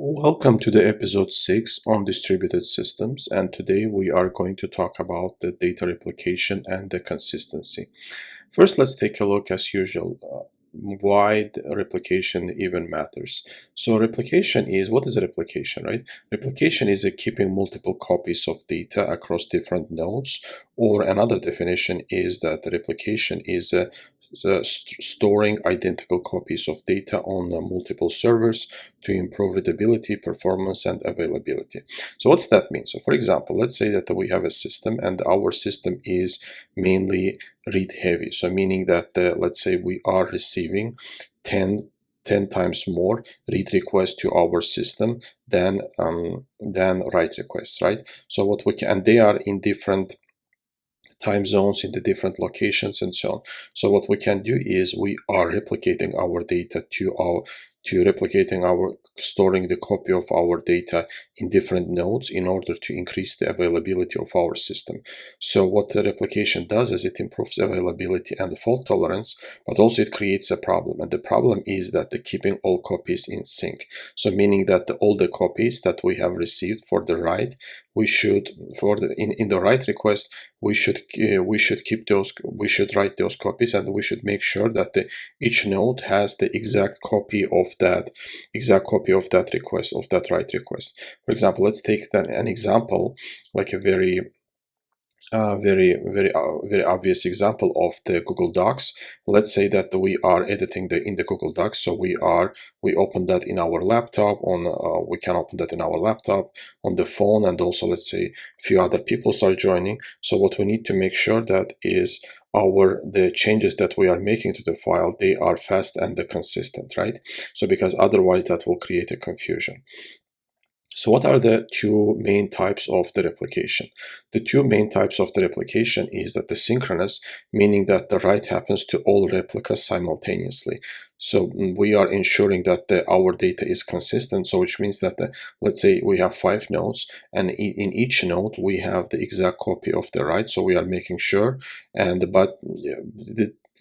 Welcome to the episode 6 on distributed systems, and today we are going to talk about the data replication and the consistency. First, let's take a look as usual why the replication even matters. So replication is, what is a replication, right? Replication is keeping multiple copies of data across different nodes, or another definition is that the replication is storing identical copies of data on multiple servers to improve readability, performance, and availability. So what's that mean? So for example, let's say that we have a system and our system is mainly read heavy. So meaning that let's say we are receiving 10 times more read requests to our system than write requests, right? So what we can, and they are in different time zones in the different locations and so on. So what we can do is we are replicating our data storing the copy of our data in different nodes in order to increase the availability of our system. So what the replication does is it improves availability and fault tolerance, but also it creates a problem. And the problem is that keeping all copies in sync. So meaning that all the copies that we have received for the write, we should in the write request we should keep those, we should write those copies, and we should make sure that each node has the exact copy of that request, of that write request. For example, let's take an example, like a very obvious example of the Google Docs. Let's say that we are editing in the Google Docs. So we open that in our laptop we can open that in our laptop, on the phone, and also let's say a few other people start joining. So what we need to make sure that is the changes that we are making to the file, they are fast and consistent, right? So because otherwise that will create a confusion. So what are the two main types of the replication? The two main types of the replication is that the synchronous, meaning that the write happens to all replicas simultaneously. So we are ensuring that our data is consistent. So which means that let's say we have 5 nodes, and in each node we have the exact copy of the write. So we are making sure,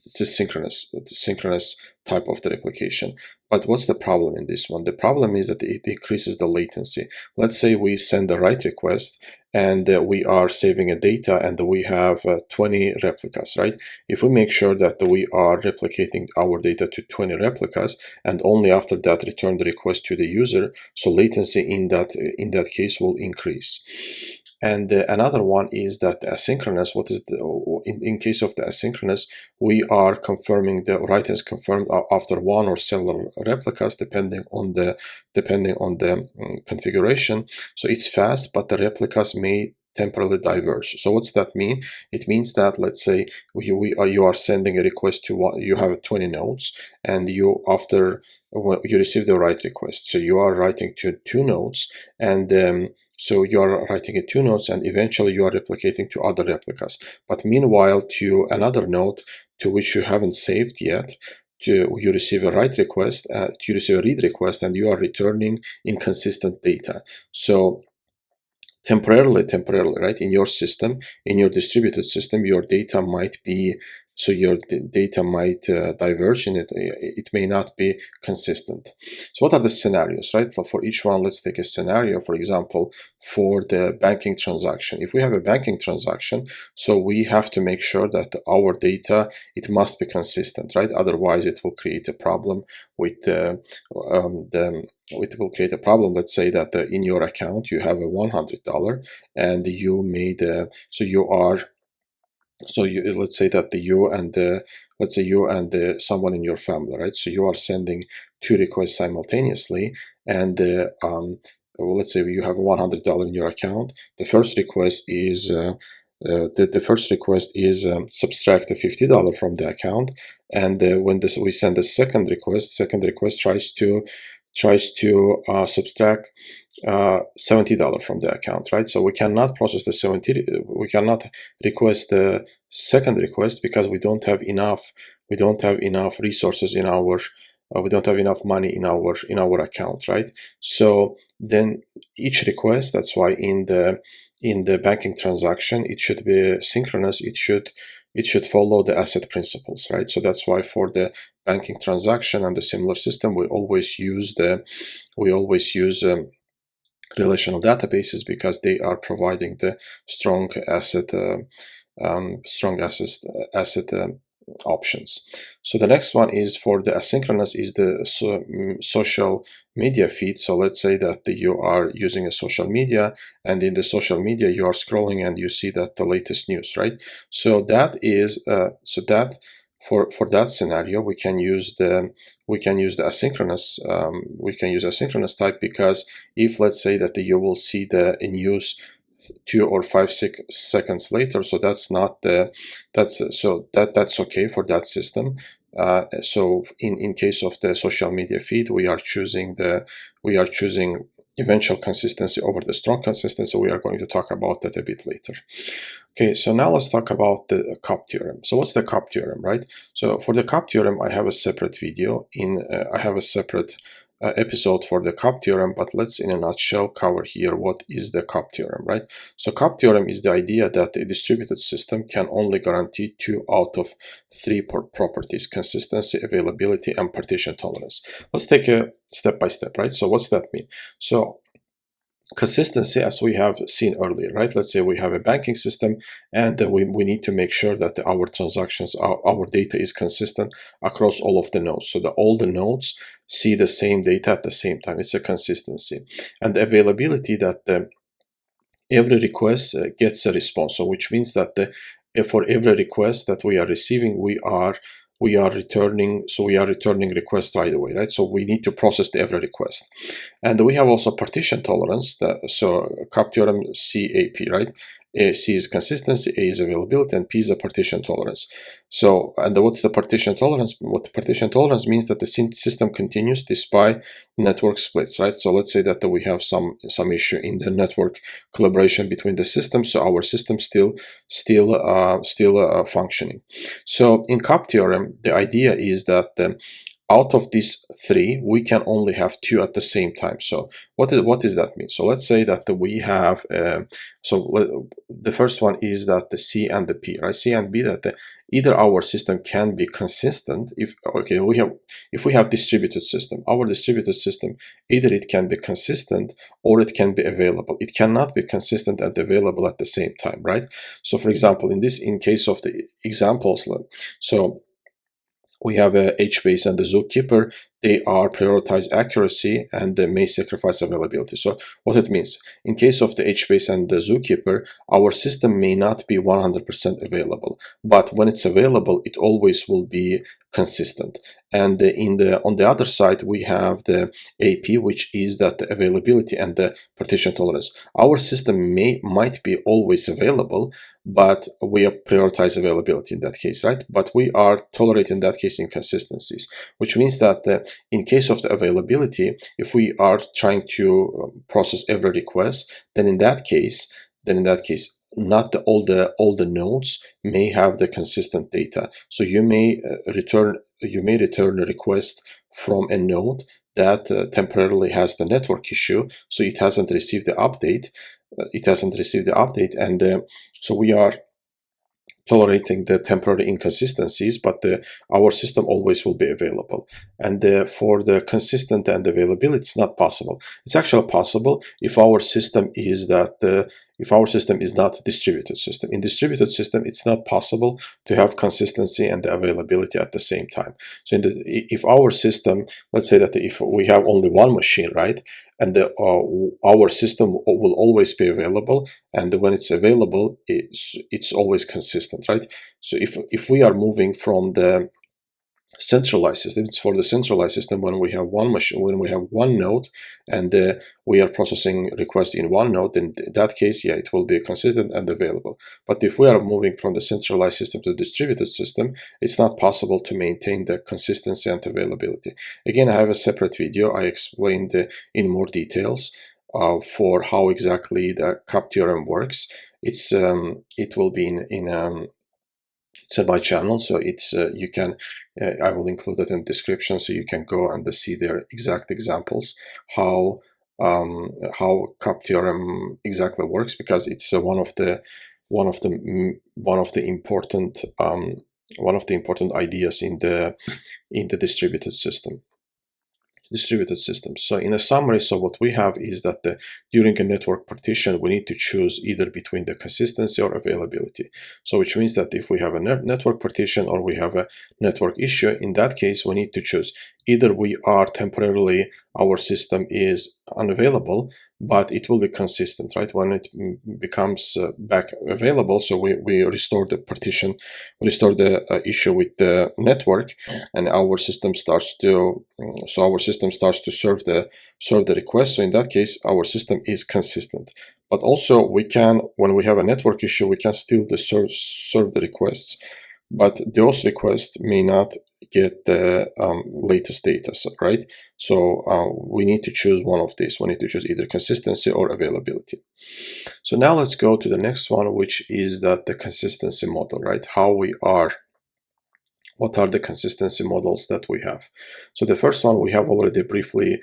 it's a synchronous type of the replication. But what's the problem in this one? The problem is that it increases the latency. Let's say we send a write request and we are saving a data and we have 20 replicas, right? If we make sure that we are replicating our data to 20 replicas and only after that return the request to the user, so latency in that case will increase. And another one is that asynchronous. What is in case of the asynchronous, we are confirming the write is confirmed after one or several replicas, depending on the configuration. So it's fast, but the replicas may temporarily diverge. So what's that mean? It means that let's say you are sending a request to one, you have 20 nodes, and you receive the write request. So you are writing to 2 nodes, and so you are writing in 2 nodes, and eventually you are replicating to other replicas. But meanwhile, to another node to which you haven't saved yet, you receive a write request, you receive a read request, and you are returning inconsistent data. So temporarily, right, in your system, in your distributed system, your data might be, so your data might diverge in it may not be consistent. So what are the scenarios, right? So for each one, let's take a scenario. For example, for the banking transaction, if we have a banking transaction, so we have to make sure that our data, it must be consistent, right? Otherwise it will create a problem with it will create a problem. Let's say that in your account you have a $100 and you made let's say that you and someone in your family, right? So you are sending 2 requests simultaneously, and well, let's say you have $100 in your account. The first request is subtract the $50 from the account, and when we send the second request tries to subtract $70 from the account, right? So we cannot process the 70. We cannot request the second request because we don't have enough resources in our we don't have enough money in our account, right? So then each request, that's why in the banking transaction, it should be synchronous. It should it should follow the asset principles, right? So that's why for the banking transaction and the similar system, we always use relational databases, because they are providing the strong asset options. So the next one is for the asynchronous, is the social media feed. So let's say that you are using a social media, and in the social media you are scrolling and you see that the latest news, right? So that is for that scenario we can use the asynchronous type, because if let's say that you will see the news 2 or 5 6 seconds later, so that's okay for that system. So in case of the social media feed, we are choosing eventual consistency over the strong consistency. We are going to talk about that a bit later. Okay, so now let's talk about the COP theorem. So what's the COP theorem, right? So for the COP theorem, I have a separate video I have a separate episode for the COP theorem, but let's in a nutshell cover here what is the COP theorem, right? So COP theorem is the idea that a distributed system can only guarantee 2 out of 3 properties: consistency, availability, and partition tolerance. Let's take a step by step, right? So what's that mean? So consistency, as we have seen earlier, right? Let's say we have a banking system, and we need to make sure that our transactions, our data is consistent across all of the nodes, so that all the nodes see the same data at the same time. It's a consistency. And the availability, that every request gets a response. So which means that for every request that we are receiving, we are returning requests right away, right? So we need to process every request. And we have also partition tolerance. So COP theorem, CAP, right? C is consistency, A is availability, and P is a partition tolerance. So, and what's the partition tolerance? What the partition tolerance means, that the system continues despite network splits, right? So let's say that we have some issue in the network collaboration between the systems, so our system still functioning. So in COP theorem, the idea is that out of these 3, we can only have 2 at the same time. So what does that mean? So let's say that we have the first one is that the C and the P, right? C and B, that either our system can be consistent if we have distributed system. Our distributed system, either it can be consistent or it can be available. It cannot be consistent and available at the same time, right? So for example, in case of the examples, so we have a HBase and the Zookeeper. They are prioritize accuracy and they may sacrifice availability. So what it means, in case of the HBase and the Zookeeper, our system may not be 100% available, but when it's available, it always will be consistent. And on the other side, we have the AP, which is that the availability and the partition tolerance. Our system might be always available, but we prioritize availability in that case, right? But we are tolerating in that case inconsistencies, which means that in case of the availability, if we are trying to process every request, then in that case, not all the nodes may have the consistent data. So you may return a request from a node that temporarily has the network issue, so it hasn't received the update. And so we are tolerating the temporary inconsistencies, but our system always will be available. And for the consistent and availability, it's not possible. It's actually possible if our system is not a distributed system. In distributed system, it's not possible to have consistency and availability at the same time. So if our system, let's say that if we have only one machine, right, and our system will always be available, and when it's available, it's always consistent, right? So if we are moving from the centralized system, it's for the centralized system when we have one machine, when we have one node, and we are processing requests in one node, in that case, yeah, it will be consistent and available. But if we are moving from the centralized system to the distributed system, it's not possible to maintain the consistency and availability. Again, I have a separate video. I explained in more details for how exactly the COP theorem works. It will be it's my channel, so it's you can I will include it in the description, so you can go and see their exact examples how COP theorem exactly works, because it's one of the one of the important ideas in the distributed systems. So in a summary, so what we have is that during a network partition, we need to choose either between the consistency or availability. So which means that if we have a network partition or we have a network issue, in that case, we need to choose either we are temporarily, our system is unavailable, but it will be consistent, right? When it becomes back available, so we restore the partition, we restore the issue with the network, and our system starts to serve the request. So in that case, our system is consistent. But also we can, when we have a network issue, we can still serve the requests, but those requests may not get the latest data, right? So we need to choose one of these. We need to choose either consistency or availability. So now let's go to the next one, which is that the consistency model, right? What are the consistency models that we have? So the first one we have already briefly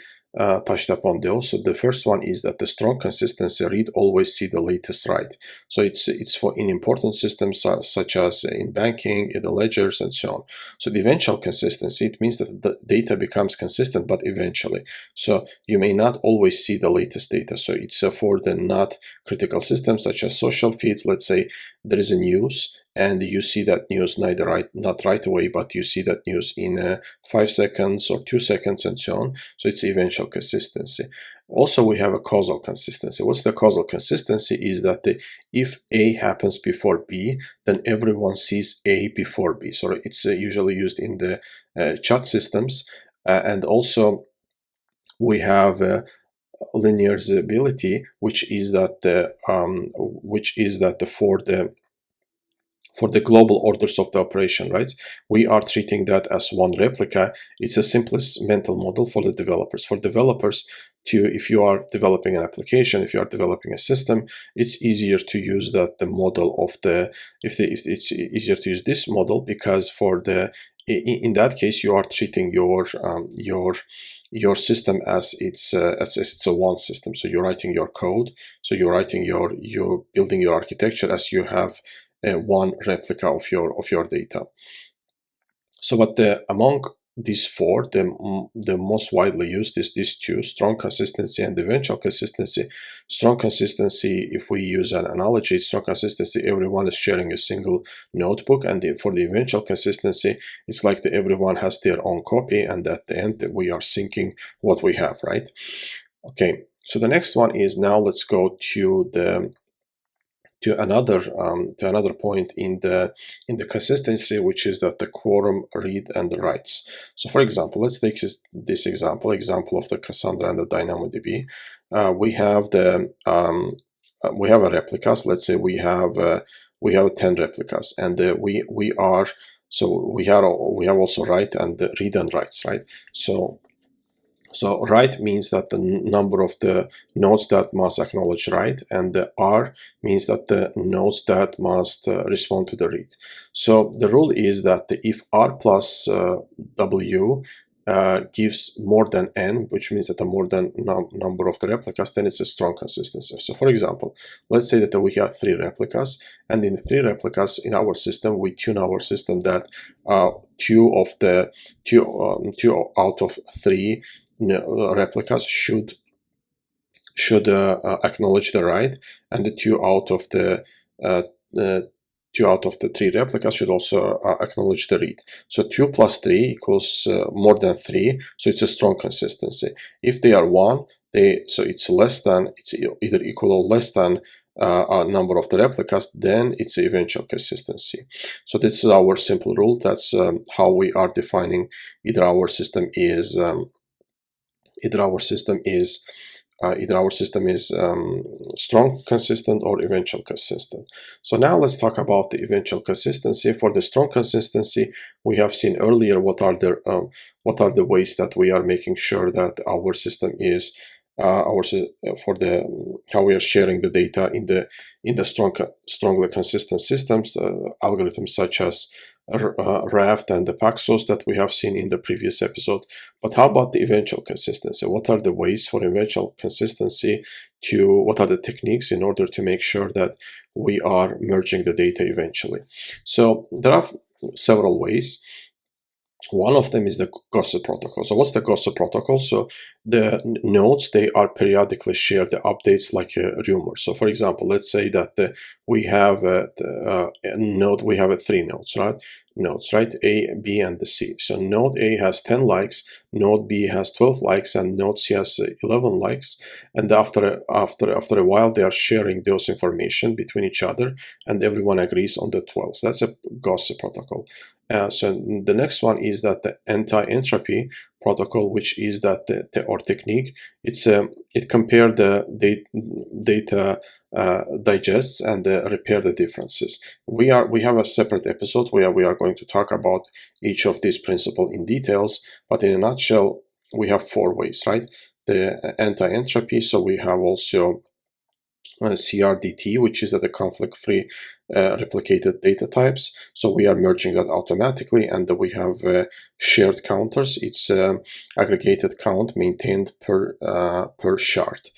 touched upon those. So the first one is that the strong consistency, read always see the latest write. So it's for in important systems such as in banking, in the ledgers, and so on. So the eventual consistency, it means that the data becomes consistent, but eventually. So you may not always see the latest data. So it's for the not critical systems such as social feeds. Let's say there is a news, and you see that news not right away, but you see that news in 5 seconds or 2 seconds and so on. So it's eventual consistency. Also, we have a causal consistency. What's the causal consistency? Is that if A happens before B, then everyone sees A before B. So it's usually used in the chat systems. And also, we have linearizability, which is that for the global orders of the operation, right? We are treating that as one replica. It's the simplest mental model for the developers. For developers, if you are developing an application, if you are developing a system, it's easier to use the model of it's easier to use this model, because in that case you are treating your system as it's a one system. So you're writing your code, so you're building your architecture as you have one replica of your data. So but among these four, the most widely used is these two: strong consistency and eventual consistency. Strong consistency, if we use an analogy, strong consistency, everyone is sharing a single notebook, and for the eventual consistency, it's like everyone has their own copy, and at the end we are syncing what we have, right? Okay, so the next one is, now let's go to another point in the consistency, which is that the quorum, read, and the writes. So for example, let's take this example of the Cassandra and the DynamoDB. We have a replicas. Let's say we have 10 replicas, and we have also write and read and writes, right? So write means that the number of the nodes that must acknowledge write, and the R means that the nodes that must respond to the read. So the rule is that if R plus W gives more than N, which means that the more than number of the replicas, then it's a strong consistency. So for example, let's say that we have 3 replicas, and in the 3 replicas in our system, we tune our system that 2 out of 3 replicas should acknowledge the write, and the 2 out of the 3 replicas should also acknowledge the read. So 2 plus 3 equals more than 3, so it's a strong consistency. If they are 1, so it's either equal or less than a number of the replicas, then it's eventual consistency. So this is our simple rule. That's how we are defining either our system is strong consistent or eventual consistent. So now let's talk about the eventual consistency. For the strong consistency, we have seen earlier what are the ways that we are making sure that our system is for the how we are sharing the data in the strongly consistent systems, algorithms such as Raft and the Paxos that we have seen in the previous episode. But how about the eventual consistency? What are the ways for eventual consistency? What are the techniques in order to make sure that we are merging the data eventually? So there are several ways. One of them is the gossip protocol. So what's the gossip protocol? So the nodes, they are periodically shared the updates like a rumor. So for example, let's say that we have a node, we have three nodes, right? A, B, and the C. So node A has 10 likes, node B has 12 likes, and node C has 11 likes. And after a while, they are sharing those information between each other, and everyone agrees on the 12. So that's a gossip protocol. So the next one is that the anti-entropy protocol, which is that or technique. It compare the data digests and repair the differences. We have a separate episode where we are going to talk about each of these principles in details. But in a nutshell, we have four ways, right? The anti-entropy. So we have also CRDT, which is the conflict-free replicated data types. So we are merging that automatically, and we have shared counters. It's aggregated count maintained per shard,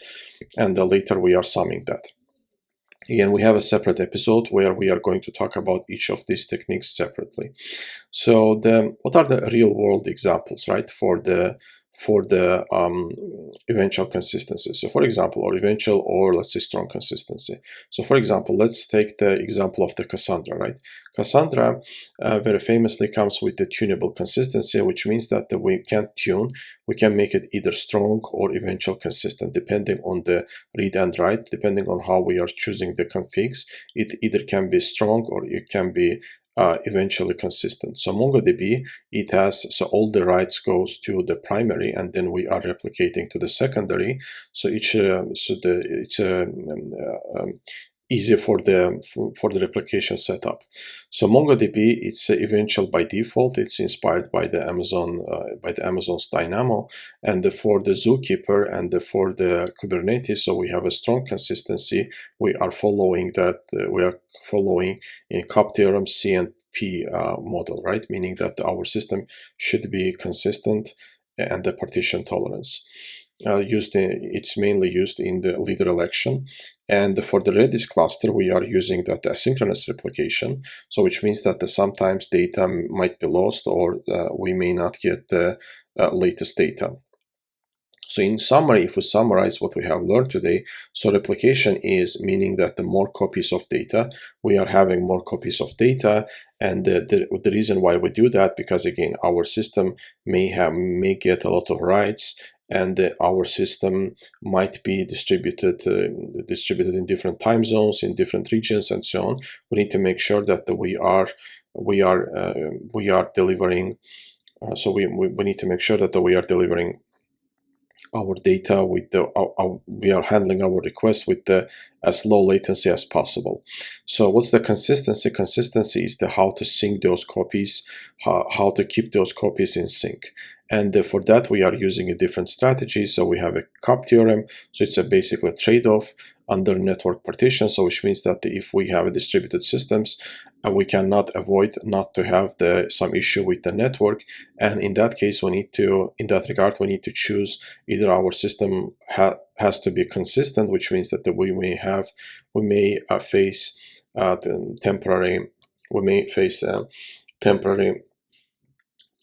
and later we are summing that. Again, we have a separate episode where we are going to talk about each of these techniques separately. So what are the real world examples, right, for the eventual consistency? So for example, or eventual, or let's say strong consistency. So for example, let's take the example of the Cassandra, right? Cassandra very famously comes with the tunable consistency, which means that we can tune, we can make it either strong or eventual consistent, depending on the read and write, depending on how we are choosing the configs. It either can be strong or it can be eventually consistent. So MongoDB, it has, so all the writes goes to the primary, and then we are replicating to the secondary. So it's easier for the replication setup. So MongoDB, it's eventual by default. It's inspired by the Amazon's Dynamo, and for the Zookeeper and for the Kubernetes, so we have a strong consistency. We are following that. We are following in COP theorem CNP model, right? Meaning that our system should be consistent and the partition tolerance. It's mainly used in the leader election. And for the Redis cluster, we are using that asynchronous replication. So which means that sometimes data might be lost, or we may not get the latest data. So in summary, if we summarize what we have learned today, so replication is meaning that the more copies of data, we are having more copies of data. And the reason why we do that, because again, our system may get a lot of writes, and our system might be distributed in different time zones, in different regions, and so on. We need to make sure that we are delivering. So we need to make sure that we are delivering our data with we are handling our requests with as low latency as possible. So what's the consistency? Consistency is how to sync those copies, how to keep those copies in sync. And for that, we are using a different strategy. So we have a COP theorem. So it's basically a trade-off under network partition. So which means that if we have distributed systems, we cannot avoid not to have some issue with the network. And in that case, in that regard, we need to choose either our system has to be consistent, which means that we may face temporary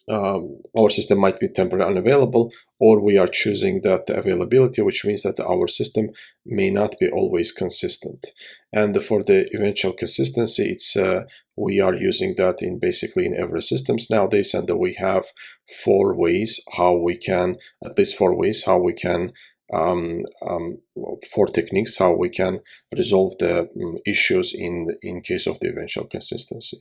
our system might be temporarily unavailable, or we are choosing that availability, which means that our system may not be always consistent. And for the eventual consistency, we are using that basically in every systems nowadays, and we have four ways how we can four techniques how we can resolve the issues in case of the eventual consistency.